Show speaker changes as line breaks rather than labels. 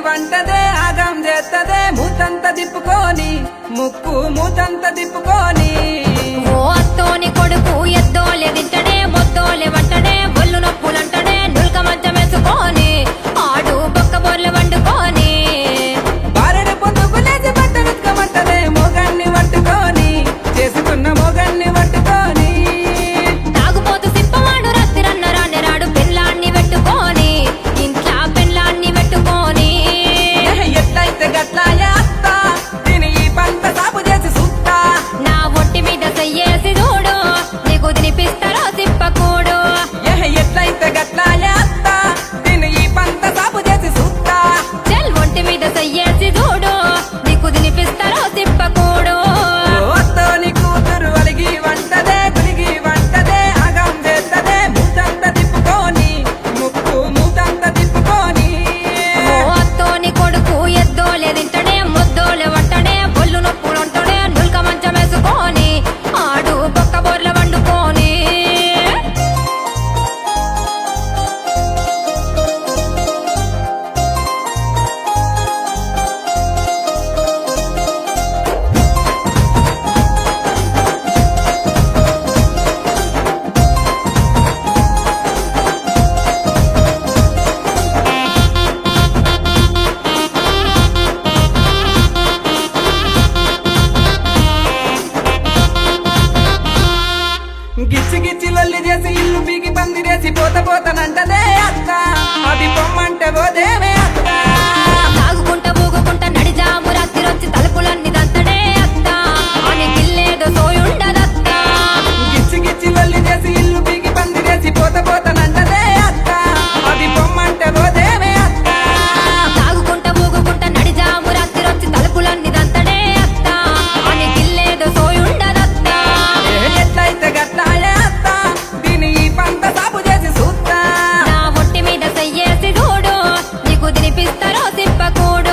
వంటదే ఆగం చేస్తదే మూతంత దిప్పుకొని ముక్కు మూతంత దిప్పుకొని
ఓ అత్తోని కొడుకు ఎద్దోలే తింటడే మొద్దోలే వంటడే ఒళ్ళు నొప్పులంటడే నుల్క మంచం వేసుకొని ఆడు బొక్క బొర్లు వండుకొని
బారెడు పొద్దుకు లేచి బట్టలు ఉతకమంటదే మొగాన్ని పట్టుకొని చేసుకున్న మొగాన్ని పట్టుకొని
తాగుపోతు సిప్పవాడు రాత్రిరన్న రాడు పెళ్ళాన్ని పెట్టుకొని ఇంట్లో పెళ్ళాన్ని పెట్టుకొని
ఎట్లయితే గట్లాయ అత్త దీని ఈ పంట సాపు చేసి సుత్తా
నా ఒట్టి మీద చెయ్యేసి చూడు నీకు తినిపిస్తారో సిప్పకూడు
ఎట్లయితే గట్లాయ అత్త దీని ఈ పంట సాపు చేసి సుత్తా
చెల్ ఒంటి మీద చెయ్యేసి చూడు నీకు తినిపిస్తారో సిప్పకూడు
అత్తోని కూతురు అలిగి వంటదే గులిగి వంటదే ఆగం చేస్తదే మూతంత తిప్పుకొని ముక్కు మూతంత తిప్పుకొని
ఓ అత్తోని కొడుకు ఎద్దోలే తింటడే ముద్దోలే వంటడే ఒళ్ళు నొప్పులుంటడే నుల్క మంచం వేసుకొని ఆడు బొక్క బొర్ల వండుకొని
గిచ్చి గిచ్చి లొల్లి చేసి ఇల్లు పీకి పందిరేసి పోతనంటదే అత్త అది పొమ్మంటే పోదేవే అత్త
తాగుకుంటా ఊగుకుంటా నడిజాము రాత్రిరొచ్చి తలుపులన్నీ దంతడే అత్త అని గిల్లేదో సోయుండదత్త
గిచ్చి గిచ్చి లొల్లి చేసి ఇల్లు పీకి పందిరేసి పోతనంటదే అత్త అది పొమ్మంటే పోదేవే అత్త
తాగుకుంటా ఊగుకుంటా నడిజాము రాత్రిరొచ్చి తలుపులన్నీ దంతడే అత్త అని గిల్లేదో సోయుండదత్త
ఎట్లయితే గట్లాయ అత్త దీని ఈ పంట సాపు చేసి సూత్తా
నా ఒట్టి మీద చెయ్యేసి చూడు నీకు తినిపిస్తారో సిప్పకూడు